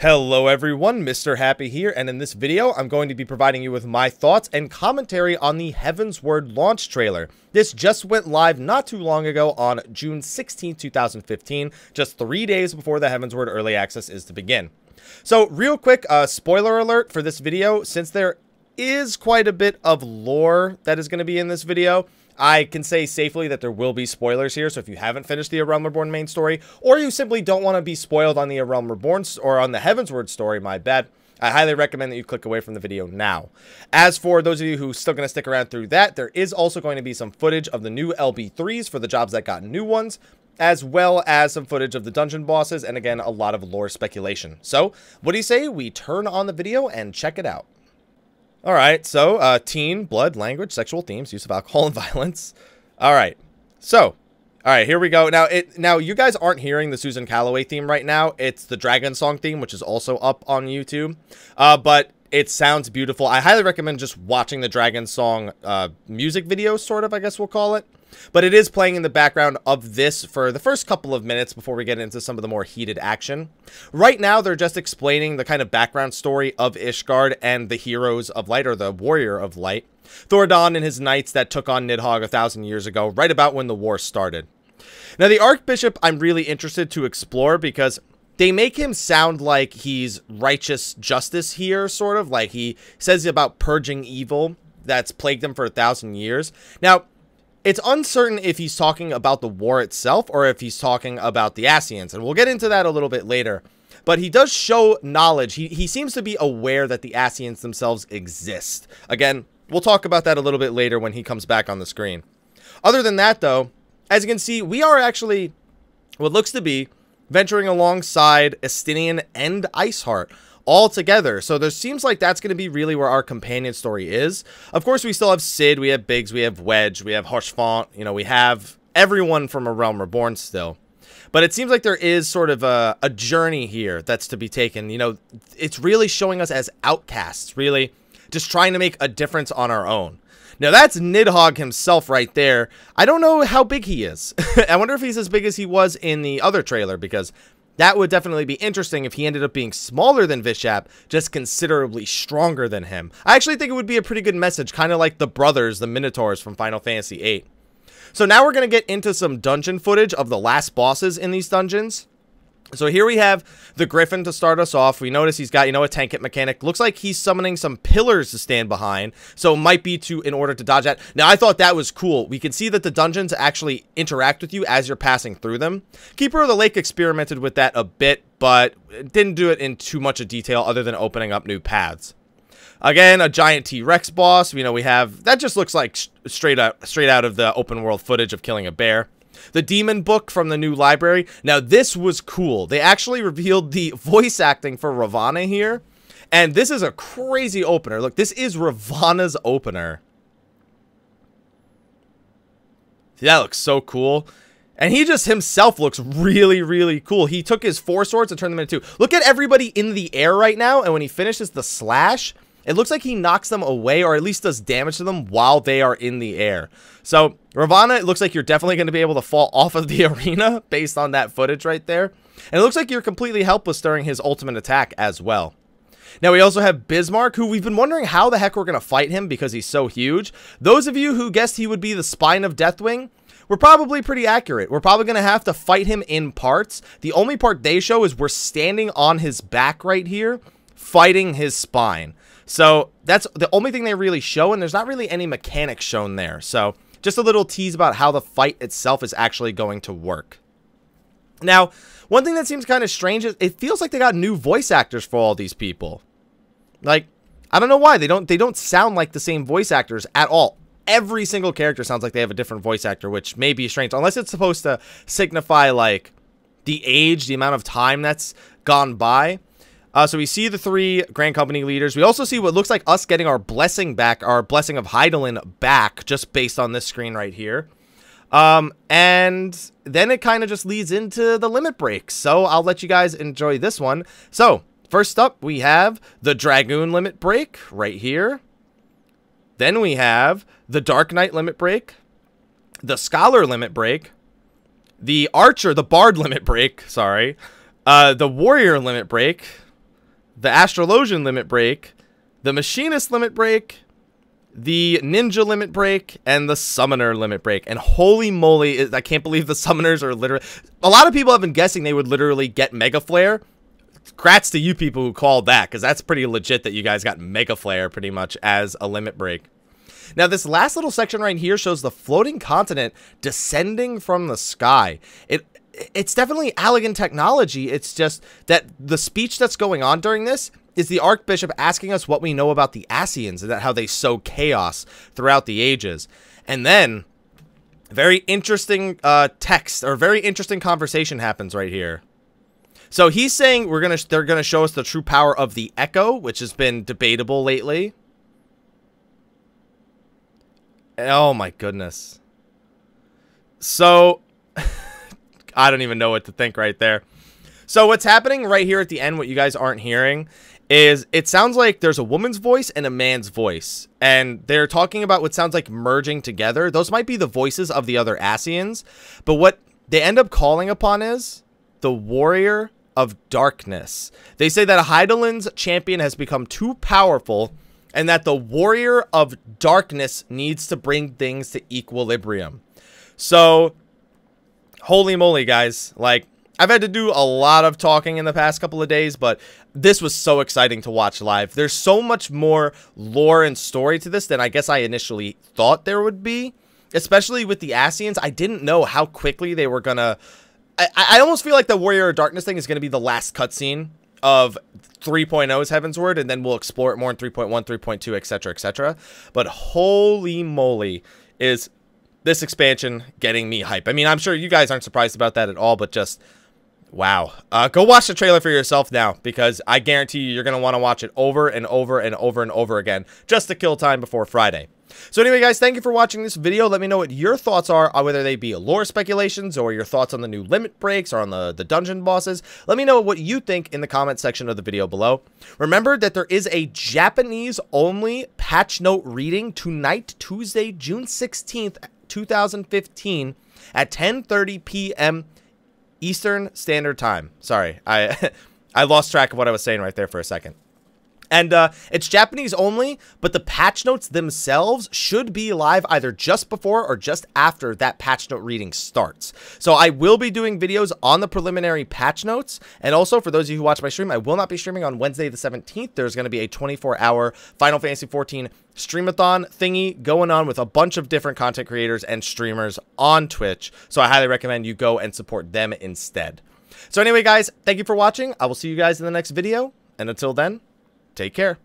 Hello everyone, Mr. Happy here, and in this video, I'm going to be providing you with my thoughts and commentary on the Heavensward launch trailer. This just went live not too long ago on June 16, 2015, just 3 days before the Heavensward Early Access is to begin. So, real quick, spoiler alert for this video, since there is quite a bit of lore that is going to be in this video, I can say safely that there will be spoilers here, so if you haven't finished the A Realm Reborn main story, or you simply don't want to be spoiled on the A Realm Reborn, or on the Heavensward story, my bad, I highly recommend that you click away from the video now. As for those of you who are still going to stick around through that, there is also going to be some footage of the new LB3s for the jobs that got new ones, as well as some footage of the dungeon bosses, and again, a lot of lore speculation. So, what do you say we turn on the video and check it out? Alright, so, teen, blood, language, sexual themes, use of alcohol and violence. Alright, so, alright, here we go. Now, you guys aren't hearing the Susan Calloway theme right now. It's the Dragon Song theme, which is also up on YouTube. But it sounds beautiful. I highly recommend just watching the Dragon Song music video, sort of, I guess we'll call it. But it is playing in the background of this for the first couple of minutes before we get into some of the more heated action. Right now, they're just explaining the kind of background story of Ishgard and the heroes of light, or the warrior of light. Thoradon and his knights that took on Nidhogg 1,000 years ago, right about when the war started. Now, the Archbishop I'm really interested to explore because they make him sound like he's righteous justice here, sort of. Like he says about purging evil that's plagued him for 1,000 years. Now, it's uncertain if he's talking about the war itself or if he's talking about the Ascians, and we'll get into that a little bit later. But he does show knowledge. He seems to be aware that the Ascians themselves exist. Again, we'll talk about that a little bit later when he comes back on the screen. Other than that, though, as you can see, we are actually what looks to be venturing alongside Estinian and Iceheart all together. So there seems like that's going to be really where our companion story is. Of course, we still have Cid, we have Biggs, we have Wedge, we have Hoshfont, you know, we have everyone from A Realm Reborn still. But it seems like there is sort of a journey here that's to be taken. You know, it's really showing us as outcasts, really just trying to make a difference on our own. Now, that's Nidhogg himself right there. I don't know how big he is. I wonder if he's as big as he was in the other trailer, because that would definitely be interesting if he ended up being smaller than Vishap, just considerably stronger than him. I actually think it would be a pretty good message, kind of like the brothers, the Minotaurs from Final Fantasy VIII. So now we're going to get into some dungeon footage of the last bosses in these dungeons. So here we have the Griffin to start us off. We notice he's got, you know, a tank hit mechanic. Looks like he's summoning some pillars to stand behind. So it might be in order to dodge that. Now, I thought that was cool. We can see that the dungeons actually interact with you as you're passing through them. Keeper of the Lake experimented with that a bit, but didn't do it in too much of detail other than opening up new paths. Again, a giant T-Rex boss. You know, we have, that just looks like straight out of the open world footage of killing a bear. The Demon Book from the new library. Now, this was cool. They actually revealed the voice acting for Ravana here. And this is a crazy opener. Look, this is Ravana's opener. See, that looks so cool. And he just himself looks really, really cool. He took his 4 swords and turned them into 2. Look at everybody in the air right now. And when he finishes the slash, it looks like he knocks them away, or at least does damage to them while they are in the air. So, Ravana, it looks like you're definitely going to be able to fall off of the arena based on that footage right there. And it looks like you're completely helpless during his ultimate attack as well. Now, we also have Bismarck, who we've been wondering how the heck we're going to fight him because he's so huge. Those of you who guessed he would be the spine of Deathwing, we're probably pretty accurate. We're probably going to have to fight him in parts. The only part they show is we're standing on his back right here, fighting his spine. So that's the only thing they really show, and there's not really any mechanics shown there. So just a little tease about how the fight itself is actually going to work. Now, one thing that seems kind of strange is it feels like they got new voice actors for all these people. Like, I don't know why. They don't sound like the same voice actors at all. Every single character sounds like they have a different voice actor, which may be strange, unless it's supposed to signify, like, the age, the amount of time that's gone by. So we see the 3 Grand Company leaders. We also see what looks like us getting our blessing back, our blessing of Hydaelyn back, just based on this screen right here. And then it kind of just leads into the limit break. So I'll let you guys enjoy this one. So first up, we have the Dragoon limit break right here. Then we have the Dark Knight limit break, the Scholar limit break, the Archer, the Bard limit break, sorry, the Warrior limit break, the Astrologian limit break, the Machinist limit break, the Ninja limit break, and the Summoner limit break. And holy moly, I can't believe the Summoners are literally... A lot of people have been guessing they would literally get Mega Flare. Congrats to you people who called that, because that's pretty legit that you guys got Mega Flare pretty much as a limit break. Now, this last little section right here shows the floating continent descending from the sky. It's definitely elegant technology. It's just that the speech that's going on during this is the Archbishop asking us what we know about the Ascians and that how they sow chaos throughout the ages. And then, very interesting text, or very interesting conversation happens right here. So he's saying they're gonna show us the true power of the Echo, which has been debatable lately. Oh my goodness. So, I don't even know what to think right there. So what's happening right here at the end, what you guys aren't hearing, is it sounds like there's a woman's voice and a man's voice. And they're talking about what sounds like merging together. Those might be the voices of the other Ascians. But what they end up calling upon is the Warrior of Darkness. They say that Heidelin's champion has become too powerful and that the Warrior of Darkness needs to bring things to equilibrium. So, holy moly, guys. Like, I've had to do a lot of talking in the past couple of days, but this was so exciting to watch live. There's so much more lore and story to this than I guess I initially thought there would be. Especially with the Ascians, I didn't know how quickly they were gonna... I almost feel like the Warrior of Darkness thing is going to be the last cutscene of 3.0's Heavensward, and then we'll explore it more in 3.1, 3.2, etc., etc. But holy moly, is this expansion getting me hype. I mean, I'm sure you guys aren't surprised about that at all, but just, wow. Go watch the trailer for yourself now, because I guarantee you're going to want to watch it over and over and over and over again, just to kill time before Friday. So anyway, guys, thank you for watching this video. Let me know what your thoughts are, whether they be lore speculations or your thoughts on the new limit breaks or on the dungeon bosses. Let me know what you think in the comment section of the video below. Remember that there is a Japanese-only patch note reading tonight, Tuesday, June 16th, 2015 at 10:30 p.m. Eastern Standard Time. Sorry, I lost track of what I was saying right there for a second. And it's Japanese only, but the patch notes themselves should be live either just before or just after that patch note reading starts. So I will be doing videos on the preliminary patch notes. And also, for those of you who watch my stream, I will not be streaming on Wednesday the 17th. There's going to be a 24-hour Final Fantasy XIV streamathon thingy going on with a bunch of different content creators and streamers on Twitch. So I highly recommend you go and support them instead. So anyway, guys, thank you for watching. I will see you guys in the next video. And until then, take care.